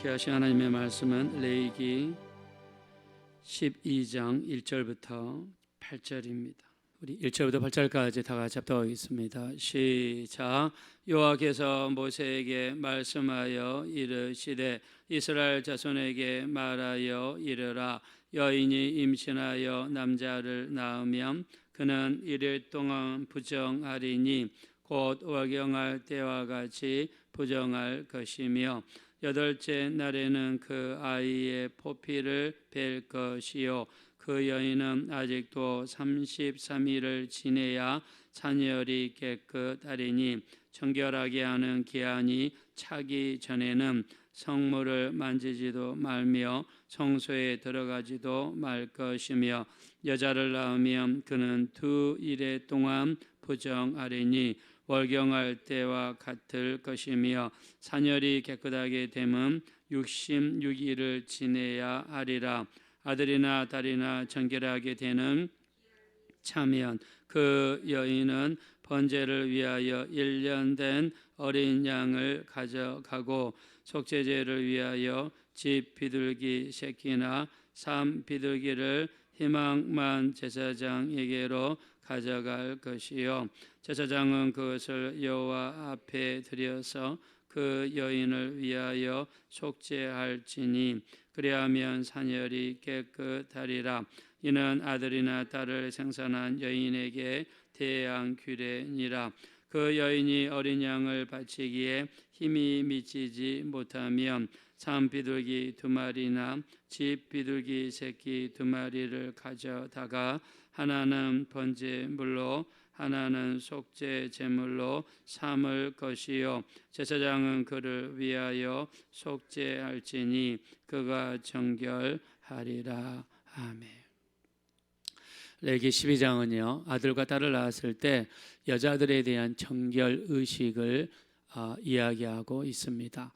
귀하신 하나님의 말씀은 레위기 12장 1절부터 8절입니다. 우리 1절부터 8절까지 다 같이 합독하겠습니다. 시작. 여호와께서 모세에게 말씀하여 이르시되 이스라엘 자손에게 말하여 이르라. 여인이 임신하여 남자를 낳으면 그는 1일 동안 부정하리니 곧 월경할 때와 같이 부정할 것이며 8째 날에는 그 아이의 포피를 뺄 것이요 그 여인은 아직도 33일을 지내야 잔열이 깨끗하리니 정결하게 하는 기한이 차기 전에는 성물을 만지지도 말며 성소에 들어가지도 말 것이며 여자를 낳으면 그는 2일 동안 부정하리니 월경할 때와 같을 것이며 산열이 깨끗하게 되면 66일을 지내야 하리라. 아들이나 딸이나 정결하게 되는 차면 그 여인은 번제를 위하여 1년 된 어린 양을 가져가고 속죄제를 위하여 집 비둘기 새끼나 삼 비둘기를 희망만 제사장에게로 가져갈 것이요 제사장은 그것을 여호와 앞에 드려서 그 여인을 위하여 속죄할지니 그리하면 산열이 깨끗하리라. 이는 아들이나 딸을 생산한 여인에게 대양 규례니라. 그 여인이 어린 양을 바치기에 힘이 미치지 못하면 삼 비둘기 2마리나 집 비둘기 새끼 2마리를 가져다가 하나는 번제물로 하나는 속죄 제물로 삼을 것이요 제사장은 그를 위하여 속죄할지니 그가 정결하리라. 아멘. 레위기 12장은요 아들과 딸을 낳았을 때 여자들에 대한 정결 의식을 이야기하고 있습니다.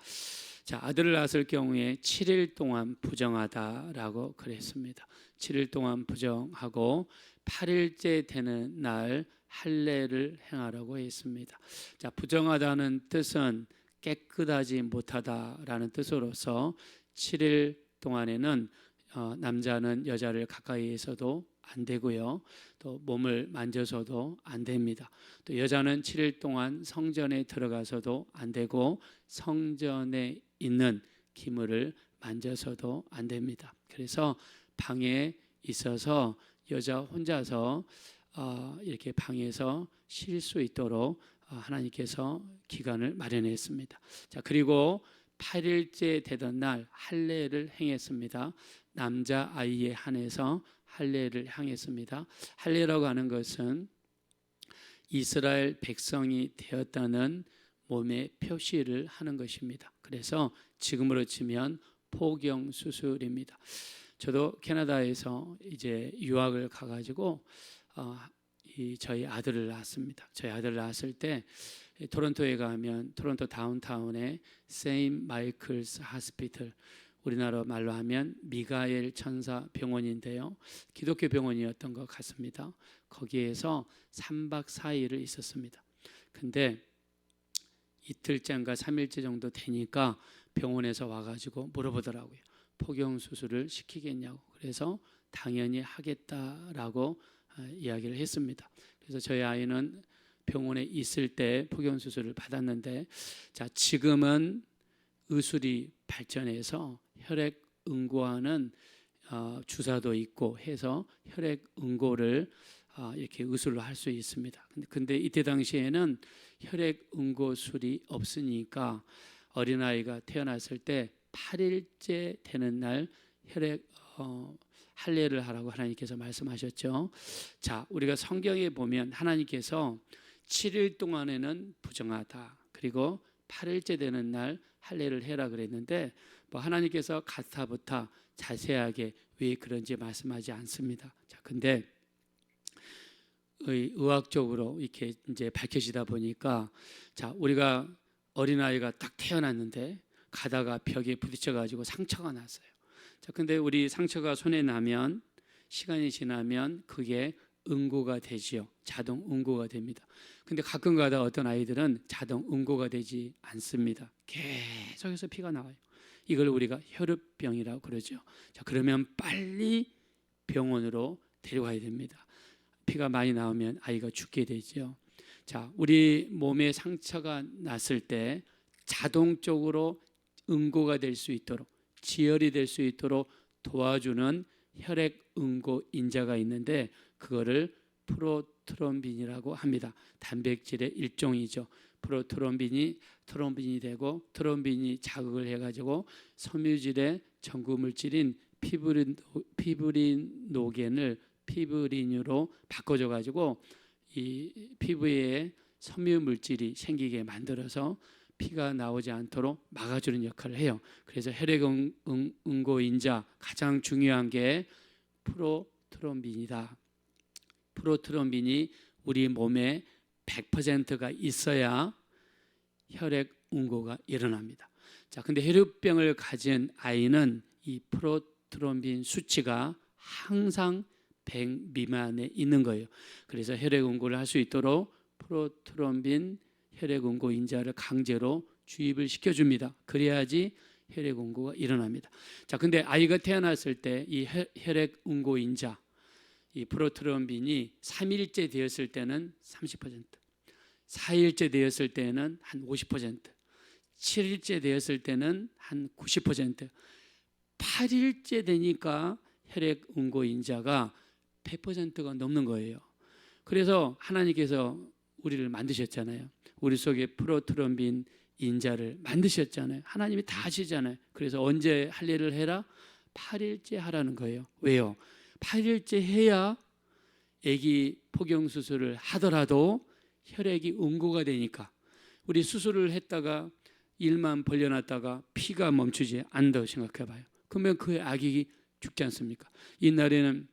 자, 아들을 낳았을 경우에 7일 동안 부정하다라고 그랬습니다. 7일 동안 부정하고 8일째 되는 날 할례를 행하라고 했습니다. 자, 부정하다는 뜻은 깨끗하지 못하다라는 뜻으로서 7일 동안에는 남자는 여자를 가까이에서도 안 되고요. 또 몸을 만져서도 안 됩니다. 또 여자는 7일 동안 성전에 들어가서도 안 되고 성전에 있는 기물을 만져서도 안 됩니다. 그래서 방에 있어서 여자 혼자서 이렇게 방에서 쉴 수 있도록 하나님께서 기간을 마련했습니다. 자, 그리고 8일째 되던 날 할례를 행했습니다. 남자 아이에 한해서 할례를 행했습니다. 할례라고 하는 것은 이스라엘 백성이 되었다는 몸의 표시를 하는 것입니다. 그래서 지금으로 치면 포경 수술입니다. 저도 캐나다에서 이제 유학을 가가지고 저희 아들을 낳았습니다. 저희 아들을 낳았을 때 토론토에 가면 토론토 다운타운에 세인트 마이클스 하스피털, 우리나라 말로 하면 미가엘 천사 병원인데요. 기독교 병원이었던 것 같습니다. 거기에서 3박 4일을 있었습니다. 근데 이틀째인가 3일째 정도 되니까 병원에서 와가지고 물어보더라고요. 포경 수술을 시키겠냐고. 그래서 당연히 하겠다라고 이야기를 했습니다. 그래서 저희 아이는 병원에 있을 때 포경 수술을 받았는데, 자, 지금은 의술이 발전해서 혈액 응고하는 주사도 있고 해서 혈액 응고를 이렇게 의술로 할 수 있습니다. 근데 이때 당시에는 혈액 응고술이 없으니까 어린아이가 태어났을 때 8일째 되는 날 혈액 할례를 하라고 하나님께서 말씀하셨죠. 자, 우리가 성경에 보면 하나님께서 7일 동안에는 부정하다, 그리고 8일째 되는 날 할례를 해라 그랬는데 뭐 하나님께서 가타부타 자세하게 왜 그런지 말씀하지 않습니다. 자, 근데 의학적으로 이렇게 이제 밝혀지다 보니까, 자, 우리가 어린아이가 딱 태어났는데 가다가 벽에 부딪혀 가지고 상처가 났어요. 자, 근데 우리 상처가 손에 나면 시간이 지나면 그게 응고가 되지요. 자동 응고가 됩니다. 근데 가끔 가다 어떤 아이들은 자동 응고가 되지 않습니다. 계속해서 피가 나와요. 이걸 우리가 혈우병이라고 그러죠. 자, 그러면 빨리 병원으로 데려가야 됩니다. 피가 많이 나오면 아이가 죽게 되죠. 자, 우리 몸에 상처가 났을 때 자동적으로 응고가 될 수 있도록, 지혈이 될 수 있도록 도와주는 혈액 응고 인자가 있는데 그거를 프로트롬빈이라고 합니다. 단백질의 일종이죠. 트롬빈이 되고 트롬빈이 자극을 해가지고 섬유질의 전구 물질인 피브리노겐을 피브린으로 바꿔줘가지고 이 피부에 섬유 물질이 생기게 만들어서 피가 나오지 않도록 막아주는 역할을 해요. 그래서 혈액 응고 인자 가장 중요한 게 프로트롬빈이다. 프로트롬빈이 우리 몸에 100%가 있어야 혈액 응고가 일어납니다. 자, 근데 혈우병을 가진 아이는 이 프로트롬빈 수치가 항상 100 미만에 있는 거예요. 그래서 혈액 응고를 할 수 있도록 프로트롬빈 혈액 응고 인자를 강제로 주입을 시켜줍니다. 그래야지 혈액 응고가 일어납니다. 자, 근데 아이가 태어났을 때 이 혈액 응고 인자, 이 프로트롬빈이 3일째 되었을 때는 30%, 4일째 되었을 때는 한 50%, 7일째 되었을 때는 한 90%, 8일째 되니까 혈액 응고 인자가 100%가 넘는 거예요. 그래서 하나님께서 우리를 만드셨잖아요. 우리 속에 프로트롬빈 인자를 만드셨잖아요. 하나님이 다 하시잖아요. 그래서 언제 할 일을 해라? 8일째 하라는 거예요. 왜요? 8일째 해야 아기 포경 수술을 하더라도 혈액이 응고가 되니까. 우리 수술을 했다가 일만 벌려놨다가 피가 멈추지 않는다고 생각해 봐요. 그러면 그 아기 죽지 않습니까? 옛날에는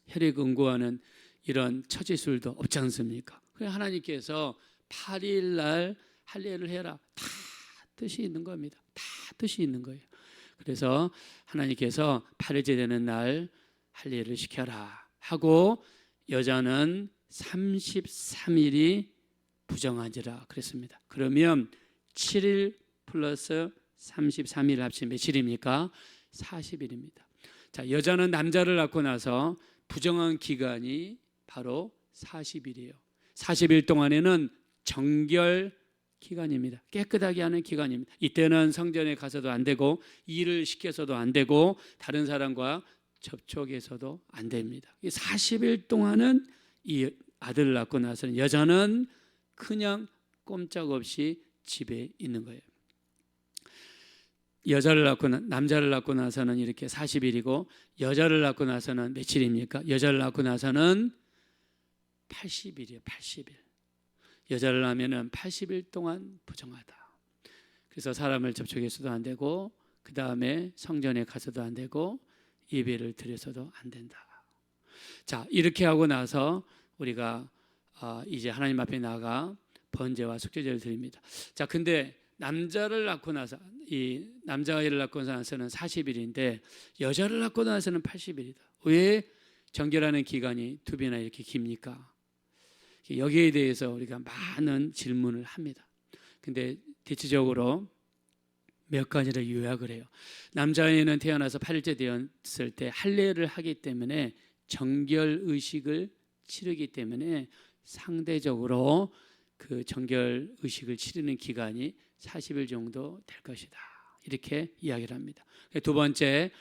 혈액 응고하는 이런 처치술도 없지 않습니까? 그래서 하나님께서 8일 날 할례를 해라. 다 뜻이 있는 겁니다. 다 뜻이 있는 거예요. 그래서 하나님께서 8일째 되는 날 할례를 시켜라 하고 여자는 33일이 부정하지라 그랬습니다. 그러면 7일 플러스 33일 합치면 며칠입니까? 40일입니다. 자, 여자는 남자를 낳고 나서 부정한 기간이 바로 40일이에요. 40일 동안에는 정결 기간입니다. 깨끗하게 하는 기간입니다. 이때는 성전에 가서도 안 되고 일을 시켜서도 안 되고 다른 사람과 접촉해서도 안 됩니다. 40일 동안은 이 아들을 낳고 나서는 여자는 그냥 꼼짝없이 집에 있는 거예요. 남자를 낳고 나서는 이렇게 40일이고 여자를 낳고 나서는 며칠입니까? 여자를 낳고 나서는 80일이에요. 80일. 여자를 낳으면 80일 동안 부정하다. 그래서 사람을 접촉해서도 안 되고 그 다음에 성전에 가서도 안 되고 예배를 드려서도 안 된다. 자, 이렇게 하고 나서 우리가 이제 하나님 앞에 나가 번제와 속죄제를 드립니다. 자, 근데 남자를 낳고 나서 이 남자아이를 낳고 나서는 40일인데 여자를 낳고 나서는 80일이다. 왜 정결하는 기간이 두 배나 이렇게 깁니까? 여기에 대해서 우리가 많은 질문을 합니다. 근데 대체적으로 몇 가지를 요약을 해요. 남자아이는 태어나서 8일째 되었을 때 할례를 하기 때문에 정결 의식을 치르기 때문에 상대적으로 그 정결 의식을 치르는 기간이 40일 정도 될 것이다. 이렇게 이야기를 합니다. 두 번째,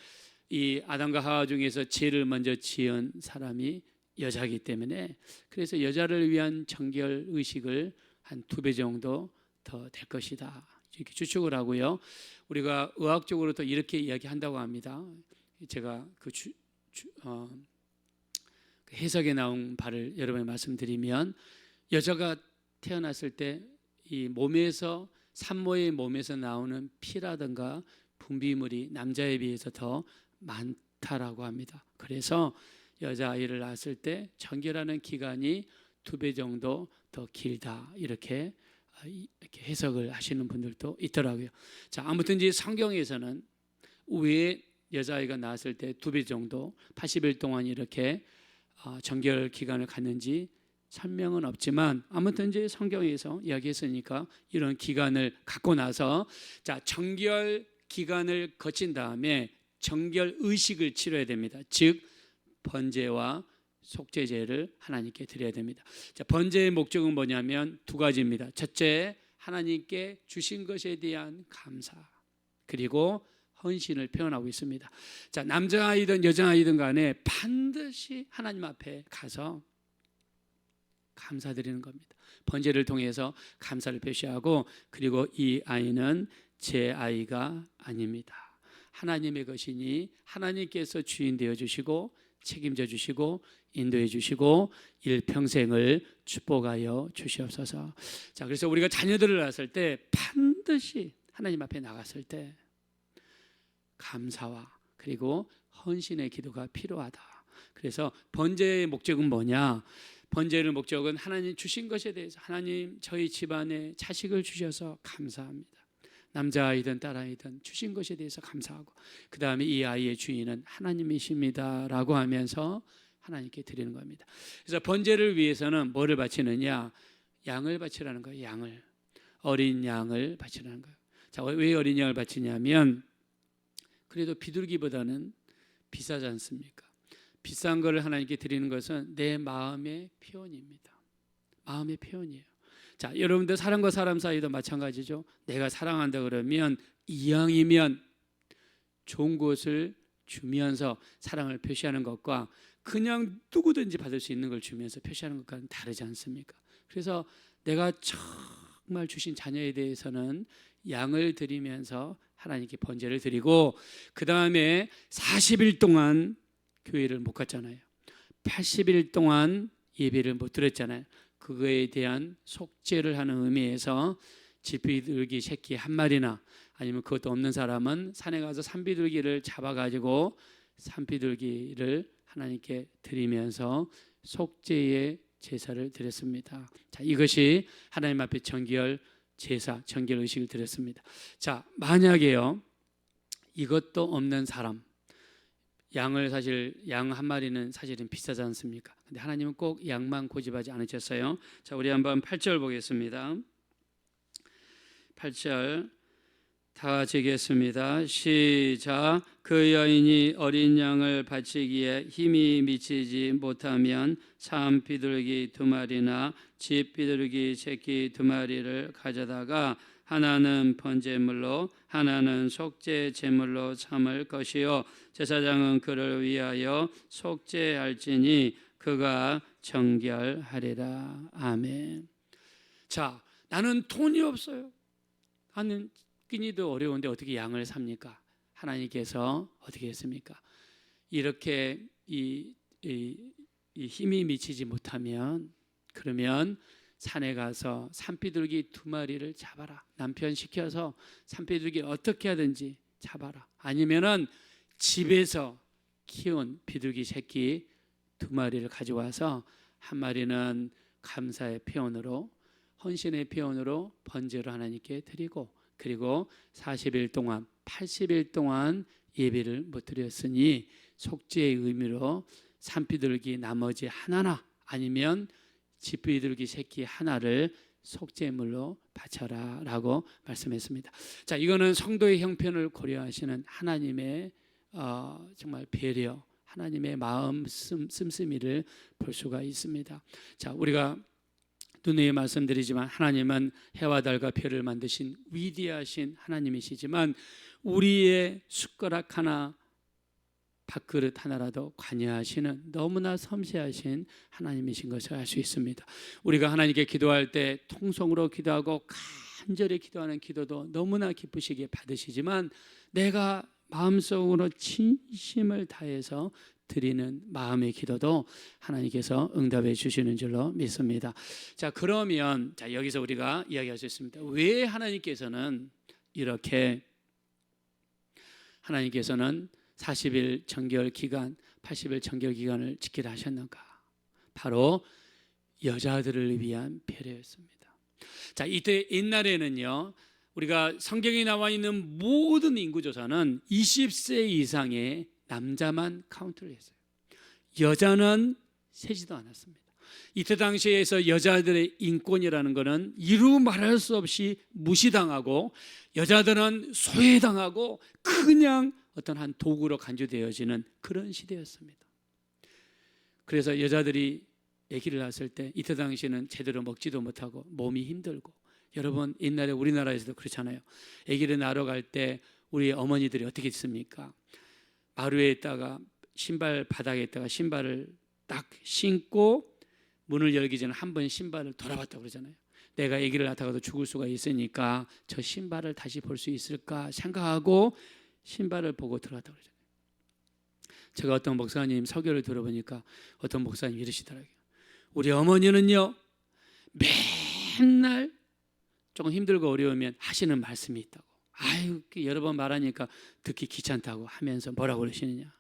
이 아담과 하와 중에서 죄를 먼저 지은 사람이 여자이기 때문에 그래서 여자를 위한 정결 의식을 한 2배 정도 더 될 것이다. 이렇게 추측을 하고요. 우리가 의학적으로도 이렇게 이야기한다고 합니다. 제가 그 해석에 나온 바를 여러분에 말씀드리면 여자가 태어났을 때 이 몸에서 산모의 몸에서 나오는 피라든가 분비물이 남자에 비해서 더 많다라고 합니다. 그래서 여자아이를 낳았을 때 정결하는 기간이 2배 정도 더 길다. 이렇게 해석을 하시는 분들도 있더라고요. 자, 아무튼 이제 성경에서는 왜 여자아이가 낳았을 때 2배 정도 80일 동안 이렇게 정결 기간을 갖는지 설명은 없지만 아무튼 이제 성경에서 이야기했으니까 이런 기간을 갖고 나서 자, 정결 기간을 거친 다음에 정결 의식을 치러야 됩니다. 즉 번제와 속죄제를 하나님께 드려야 됩니다. 자, 번제의 목적은 뭐냐면 두 가지입니다. 첫째, 하나님께 주신 것에 대한 감사, 그리고 헌신을 표현하고 있습니다. 자, 남자아이든 여자아이든 간에 반드시 하나님 앞에 가서 감사드리는 겁니다. 번제를 통해서 감사를 표시하고, 그리고 이 아이는 제 아이가 아닙니다. 하나님의 것이니 하나님께서 주인 되어 주시고 책임져 주시고 인도해 주시고 일평생을 축복하여 주시옵소서. 자, 그래서 우리가 자녀들을 낳았을 때 반드시 하나님 앞에 나갔을 때 감사와 그리고 헌신의 기도가 필요하다. 그래서 번제의 목적은 뭐냐? 번제의 목적은 하나님 주신 것에 대해서, 하나님 저희 집안에 자식을 주셔서 감사합니다. 남자아이든 딸아이든 주신 것에 대해서 감사하고, 그 다음에 이 아이의 주인은 하나님이십니다 라고 하면서 하나님께 드리는 겁니다. 그래서 번제를 위해서는 뭐를 바치느냐? 양을 바치라는 거예요. 양을, 어린 양을 바치라는 거예요. 자, 왜 어린 양을 바치냐면 그래도 비둘기보다는 비싸지 않습니까? 비싼 거를 하나님께 드리는 것은 내 마음의 표현입니다. 마음의 표현이에요. 자, 여러분들 사람과 사람 사이도 마찬가지죠. 내가 사랑한다 그러면 이왕이면 좋은 것을 주면서 사랑을 표시하는 것과 그냥 누구든지 받을 수 있는 걸 주면서 표시하는 것과는 다르지 않습니까? 그래서 내가 정말 주신 자녀에 대해서는 양을 드리면서 하나님께 번제를 드리고, 그 다음에 40일 동안 교회를 못 갔잖아요. 80일 동안 예배를 못 드렸잖아요. 그거에 대한 속죄를 하는 의미에서 집비둘기 새끼 한 마리나, 아니면 그것도 없는 사람은 산에 가서 산비둘기를 잡아가지고 산비둘기를 하나님께 드리면서 속죄의 제사를 드렸습니다. 자, 이것이 하나님 앞에 정결 제사, 정결 의식을 드렸습니다. 자, 만약에요 이것도 없는 사람, 양을 사실 양 한 마리는 사실은 비싸지 않습니까? 근데 하나님은 꼭 양만 고집하지 않으셨어요. 자, 우리 한번 8절 보겠습니다. 8절 다 같이 읽겠습니다. 시작. 그 여인이 어린 양을 바치기에 힘이 미치지 못하면 산 비둘기 2마리나 집 비둘기 새끼 2마리를 가져다가 하나는 번제물로 하나는 속죄 제물로 삼을 것이요 제사장은 그를 위하여 속죄할지니 그가 정결하리라. 아멘. 자, 나는 돈이 없어요. 나는 끼니도 어려운데 어떻게 양을 삽니까? 하나님께서 어떻게 했습니까? 이렇게 이 힘이 미치지 못하면, 그러면 산에 가서 산비둘기 2마리를 잡아라. 남편 시켜서 산비둘기 어떻게 하든지 잡아라. 아니면은 집에서 키운 비둘기 새끼 2마리를 가져와서 한 마리는 감사의 표현으로, 헌신의 표현으로 번제로 하나님께 드리고, 그리고 40일 동안 80일 동안 예배를 못 드렸으니 속죄의 의미로 산비둘기 나머지 하나나 아니면 집비둘기 새끼 하나를 속죄물로 바쳐라 라고 말씀했습니다. 자, 이거는 성도의 형편을 고려하시는 하나님의 정말 배려, 하나님의 마음 씀씀이를 볼 수가 있습니다. 자, 우리가 누누이 말씀드리지만 하나님은 해와 달과 별을 만드신 위대하신 하나님이시지만 우리의 숟가락 하나, 밥그릇 하나라도 관여하시는 너무나 섬세하신 하나님이신 것을 알 수 있습니다. 우리가 하나님께 기도할 때 통성으로 기도하고 간절히 기도하는 기도도 너무나 기쁘시게 받으시지만 내가 마음속으로 진심을 다해서 드리는 마음의 기도도 하나님께서 응답해 주시는 줄로 믿습니다. 자, 그러면 여기서 우리가 이야기할 수 있습니다. 왜 하나님께서는 이렇게 40일 정결 기간, 80일 정결 기간을 지키라 하셨는가? 바로 여자들을 위한 배려였습니다. 자, 이때 옛날에는요, 우리가 성경에 나와 있는 모든 인구 조사는 20세 이상의 남자만 카운트를 했어요. 여자는 세지도 않았습니다. 이때 당시에서 여자들의 인권이라는 것은 이루 말할 수 없이 무시당하고 여자들은 소외당하고 그냥 어떤 한 도구로 간주되어지는 그런 시대였습니다. 그래서 여자들이 아기를 낳았을 때 이때 당시에는 제대로 먹지도 못하고 몸이 힘들고, 여러분 옛날에 우리나라에서도 그렇잖아요. 아기를 낳으러 갈 때 우리 어머니들이 어떻게 했습니까? 마루에 있다가 신발 바닥에 있다가 신발을 딱 신고 문을 열기 전에 한 번 신발을 돌아봤다고 그러잖아요. 내가 아기를 낳다가도 죽을 수가 있으니까 저 신발을 다시 볼 수 있을까 생각하고 신발을 보고 들어갔다고 그러잖아요. 제가 어떤 목사님 설교를 들어보니까 어떤 목사님이 이러시더라고요. 우리 어머니는요 맨날 조금 힘들고 어려우면 하시는 말씀이 있다고. 아유, 여러 번 말하니까 듣기 귀찮다고 하면서 뭐라고 그러시느냐,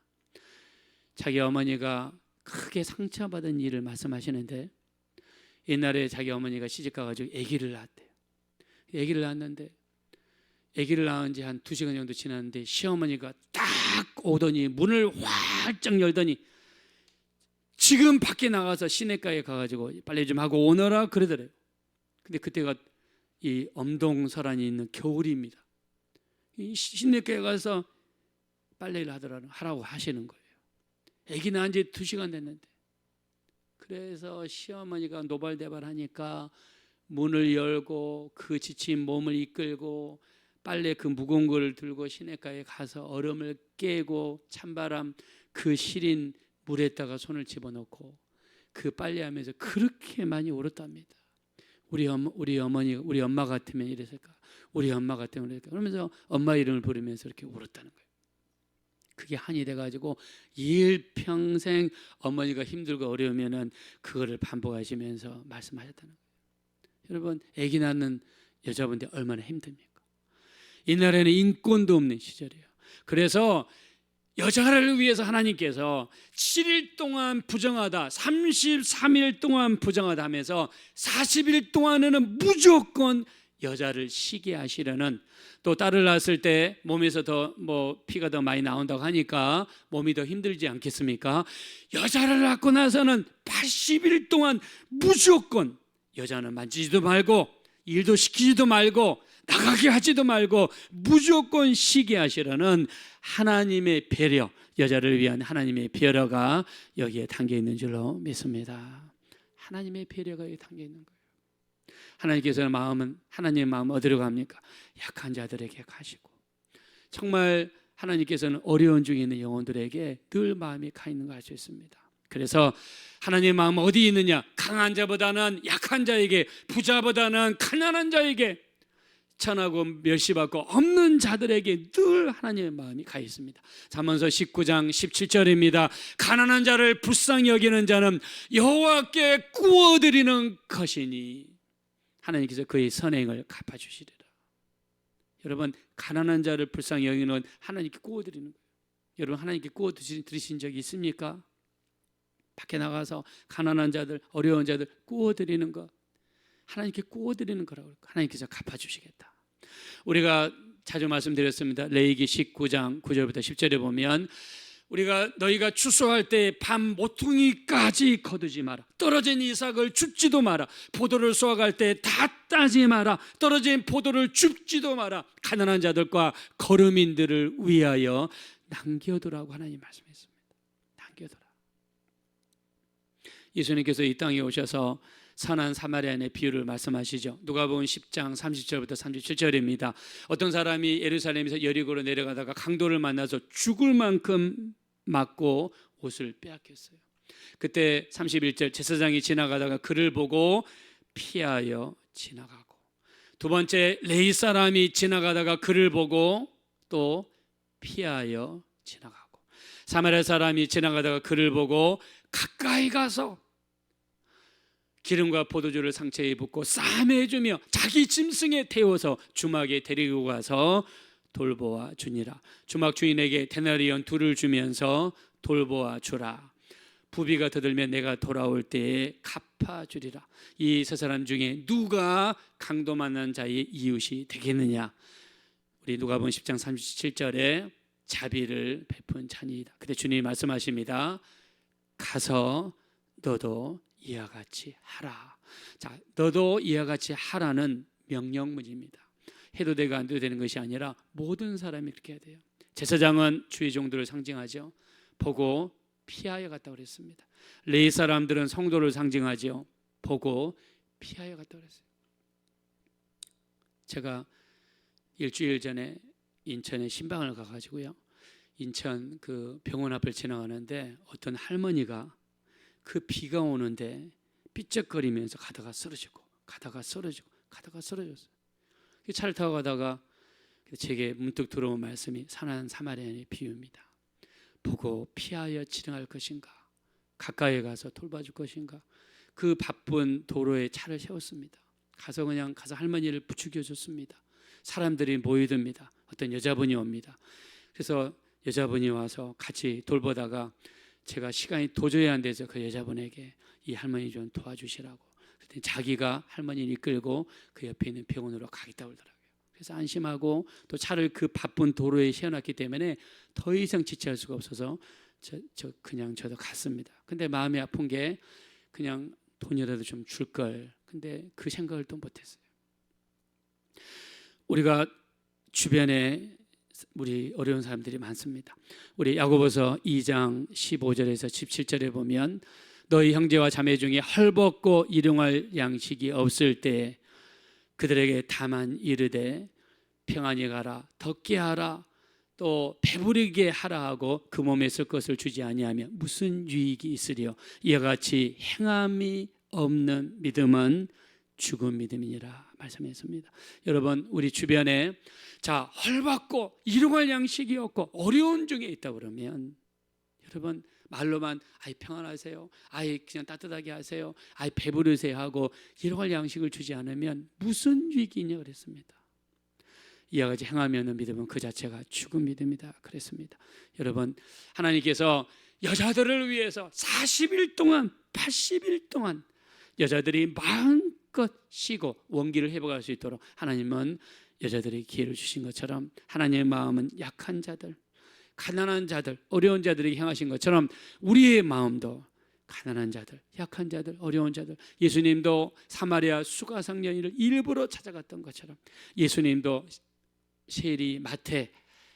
자기 어머니가 크게 상처받은 일을 말씀하시는데, 옛날에 자기 어머니가 시집가가지고 아기를 낳았대요. 아기를 낳았는데 아기를 낳은 지 한 2시간 정도 지났는데 시어머니가 딱 오더니 문을 활짝 열더니 지금 밖에 나가서 시내가에 가가지고 빨래 좀 하고 오너라 그러더래요. 근데 그때가 이 엄동설한이 있는 겨울입니다. 이 시내가에 가서 빨래를 하라고 하시는 거예요. 아기 낳은 지 2시간 됐는데. 그래서 시어머니가 노발대발하니까 문을 열고 그 지친 몸을 이끌고 빨래 그 무거운 걸 들고 시내가에 가서 얼음을 깨고 찬바람 그 시린 물에다가 손을 집어넣고 그 빨래하면서 그렇게 많이 울었답니다. 우리 엄마 같으면 이랬을까? 우리 엄마 같으면 이랬을까? 그러면서 엄마 이름을 부르면서 이렇게 울었다는 거예요. 그게 한이 돼가지고 일평생 어머니가 힘들고 어려우면은 그거를 반복하시면서 말씀하셨다는 거예요. 여러분, 아기 낳는 여자분들 얼마나 힘듭니까? 이날에는 인권도 없는 시절이에요. 그래서 여자를 위해서 하나님께서 7일 동안 부정하다, 33일 동안 부정하다 하면서 40일 동안에는 무조건 여자를 쉬게 하시려는, 또 딸을 낳았을 때 몸에서 더 피가 더 많이 나온다고 하니까 몸이 더 힘들지 않겠습니까? 여자를 낳고 나서는 80일 동안 무조건 여자는 만지지도 말고 일도 시키지도 말고 나가게 하지도 말고 무조건 쉬게 하시려는 하나님의 배려, 여자를 위한 하나님의 배려가 여기에 담겨 있는 줄로 믿습니다. 하나님의 배려가 여기 담겨 있는 거예요. 하나님께서는 하나님의 마음은 어디로 갑니까? 약한 자들에게 가시고, 정말 하나님께서는 어려운 중에 있는 영혼들에게 늘 마음이 가 있는 걸 알 수 있습니다. 그래서 하나님의 마음은 어디 있느냐? 강한 자보다는 약한 자에게, 부자보다는 가난한 자에게, 천하고 멸시받고 없는 자들에게 늘 하나님의 마음이 가 있습니다. 잠언서 19장 17절입니다. 가난한 자를 불쌍히 여기는 자는 여호와께 구워드리는 것이니 하나님께서 그의 선행을 갚아주시리라. 여러분, 가난한 자를 불쌍히 여기는 건 하나님께 구워드리는 거예요. 여러분, 하나님께 구워드리신 적이 있습니까? 밖에 나가서 가난한 자들, 어려운 자들 구워드리는 것, 하나님께 구워드리는 거라고. 하나님께서 갚아주시겠다. 우리가 자주 말씀드렸습니다. 레위기 19장 9절부터 10절에 보면 너희가 추수할 때 밤 모퉁이까지 거두지 마라. 떨어진 이삭을 줍지도 마라. 포도를 수확할 때 다 따지 마라. 떨어진 포도를 줍지도 마라. 가난한 자들과 거류민들을 위하여 남겨두라고 하나님 말씀했습니다. 남겨두라. 예수님께서 이 땅에 오셔서 선한 사마리아인의 비유를 말씀하시죠. 누가복음 10장 30절부터 37절입니다. 어떤 사람이 예루살렘에서 여리고로 내려가다가 강도를 만나서 죽을 만큼 맞고 옷을 빼앗겼어요. 그때 31절, 제사장이 지나가다가 그를 보고 피하여 지나가고, 두 번째, 레위 사람이 지나가다가 그를 보고 또 피하여 지나가고, 사마리아 사람이 지나가다가 그를 보고 가까이 가서 기름과 포도주를 상처에 붓고 싸매주며 자기 짐승에 태워서 주막에 데리고 가서 돌보아 주니라. 주막 주인에게 데나리온 2를 주면서 돌보아 주라. 부비가 더 들면 내가 돌아올 때에 갚아주리라. 이 세 사람 중에 누가 강도 만난 자의 이웃이 되겠느냐? 우리 누가복음 10장 37절에 자비를 베푼 자니이다. 그때 주님이 말씀하십니다. 가서 너도 이와 같이 하라. 자, 너도 이와 같이 하라는 명령문입니다. 해도 되고 안 해도 되는 것이 아니라 모든 사람이 그렇게 해야 돼요. 제사장은 주의 종들을 상징하죠. 보고 피하여 갔다고 그랬습니다. 레위 사람들은 성도를 상징하죠. 보고 피하여 갔다고 그랬어요. 제가 일주일 전에 인천에 신방을 가가지고요, 인천 그 병원 앞을 지나가는데 어떤 할머니가 그 비가 오는데 삐쩍거리면서 가다가 쓰러졌어요. 차를 타고 가다가 제게 문득 들어온 말씀이 선한 사마리아인의 비유입니다. 보고 피하여 진행할 것인가, 가까이 가서 돌봐줄 것인가. 그 바쁜 도로에 차를 세웠습니다. 가서 할머니를 부추겨 줬습니다. 사람들이 모이듭니다. 어떤 여자분이 옵니다. 그래서 여자분이 와서 같이 돌보다가 제가 시간이 도저히 안 돼서 그 여자분에게 이 할머니 좀 도와주시라고, 그랬더니 자기가 할머니를 이끌고 그 옆에 있는 병원으로 가겠다고 그러더라고요. 그래서 안심하고 또 차를 그 바쁜 도로에 세워놨기 때문에 더 이상 지체할 수가 없어서 저도 갔습니다. 근데 마음이 아픈 게 그냥 돈이라도 좀 줄 걸. 근데 그 생각을 또 못했어요. 우리가 주변에 우리 어려운 사람들이 많습니다. 우리 야고보서 2장 15절에서 17절에 보면 너희 형제와 자매 중에 헐벗고 일용할 양식이 없을 때 그들에게 다만 이르되 평안히 가라, 덥게 하라, 또 배부르게 하라 하고 그 몸에 쓸 것을 주지 아니하면 무슨 유익이 있으리요. 이와 같이 행함이 없는 믿음은 죽은 믿음이니라 말씀했습니다. 여러분, 우리 주변에 헐벗고 일용할 양식이 없고 어려운 중에 있다 그러면 여러분 말로만 평안하세요, 그냥 따뜻하게 하세요, 배부르세요 하고 일용할 양식을 주지 않으면 무슨 유익이 있냐 그랬습니다. 이와 같이 행함이 없는 믿음은 그 자체가 죽은 믿음이다 그랬습니다. 여러분, 하나님께서 여자들을 위해서 40일 동안 80일 동안 여자들이 마음껏 쉬고 원기를 회복할 수 있도록 하나님은 여자들에게 기회를 주신 것처럼 하나님의 마음은 약한 자들, 가난한 자들, 어려운 자들에게 향하신 것처럼 우리의 마음도 가난한 자들, 약한 자들, 어려운 자들, 예수님도 사마리아 수가성 여인을 일부러 찾아갔던 것처럼 예수님도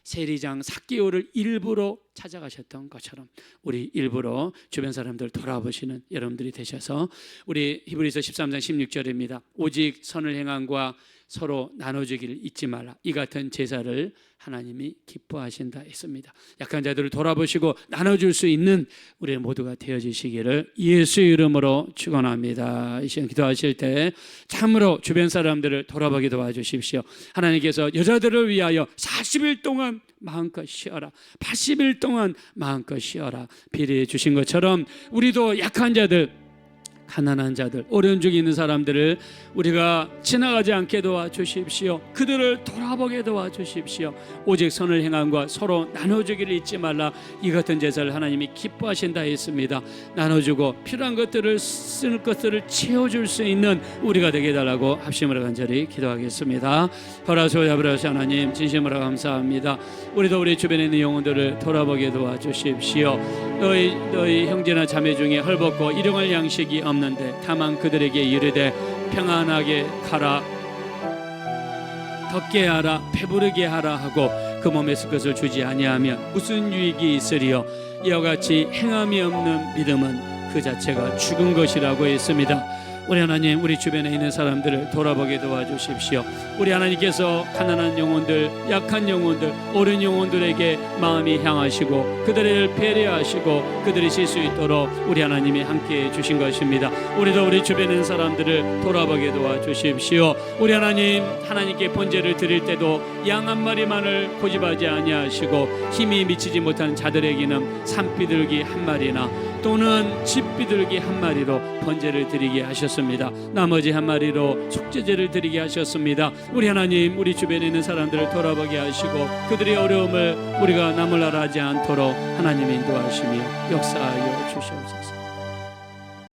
세리장 삭개오를 일부러 찾아가셨던 것처럼 우리 일부러 주변 사람들 돌아보시는 여러분들이 되셔서 우리 히브리서 13장 16절입니다. 오직 선을 행함과 서로 나눠주기를 잊지 말라. 이 같은 제사를 하나님이 기뻐하신다 했습니다. 약한 자들을 돌아보시고 나눠줄 수 있는 우리 모두가 되어지시기를 예수의 이름으로 축원합니다. 이 시간 기도하실 때 참으로 주변 사람들을 돌아보게 도와주십시오. 하나님께서 여자들을 위하여 40일 동안 마음껏 쉬어라, 80일 동안 마음껏 쉬어라 비례해 주신 것처럼 우리도 약한 자들, 가난한 자들, 어려운 중에 있는 사람들을 우리가 지나가지 않게 도와주십시오. 그들을 돌아보게 도와주십시오. 오직 선을 행함과 서로 나눠주기를 잊지 말라. 이 같은 제사를 하나님이 기뻐하신다 했습니다. 나눠주고 필요한 것들을 쓸 것들을 채워줄 수 있는 우리가 되게 해달라고 합심으로 간절히 기도하겠습니다. 바라소야 아버지 하나님, 진심으로 감사합니다. 우리도 우리 주변에 있는 영혼들을 돌아보게 도와주십시오. 너희 형제나 자매 중에 헐벗고 일용할 양식이 없는데 다만 그들에게 이르되 평안하게 가라, 덥게 하라, 배부르게 하라 하고 그 몸에 쓸 것을 주지 아니하면 무슨 유익이 있으리요. 이와 같이 행함이 없는 믿음은 그 자체가 죽은 것이라고 했습니다. 우리 하나님, 우리 주변에 있는 사람들을 돌아보게 도와주십시오. 우리 하나님께서 가난한 영혼들, 약한 영혼들, 어린 영혼들에게 마음이 향하시고 그들을 배려하시고 그들이 쉴 수 있도록 우리 하나님이 함께해 주신 것입니다. 우리도 우리 주변에 있는 사람들을 돌아보게 도와주십시오. 우리 하나님, 하나님께 번제를 드릴 때도 양 한 마리만을 고집하지 아니하시고 힘이 미치지 못한 자들에게는 산비둘기 한 마리나 또는 집비둘기 한 마리로 번제를 드리게 하셨습니다. 나머지 한 마리로 속죄제를 드리게 하셨습니다. 우리 하나님, 우리 주변에 있는 사람들을 돌아보게 하시고 그들의 어려움을 우리가 나몰라라 하지 않도록 하나님 인도하시며 역사하여 주시옵소서.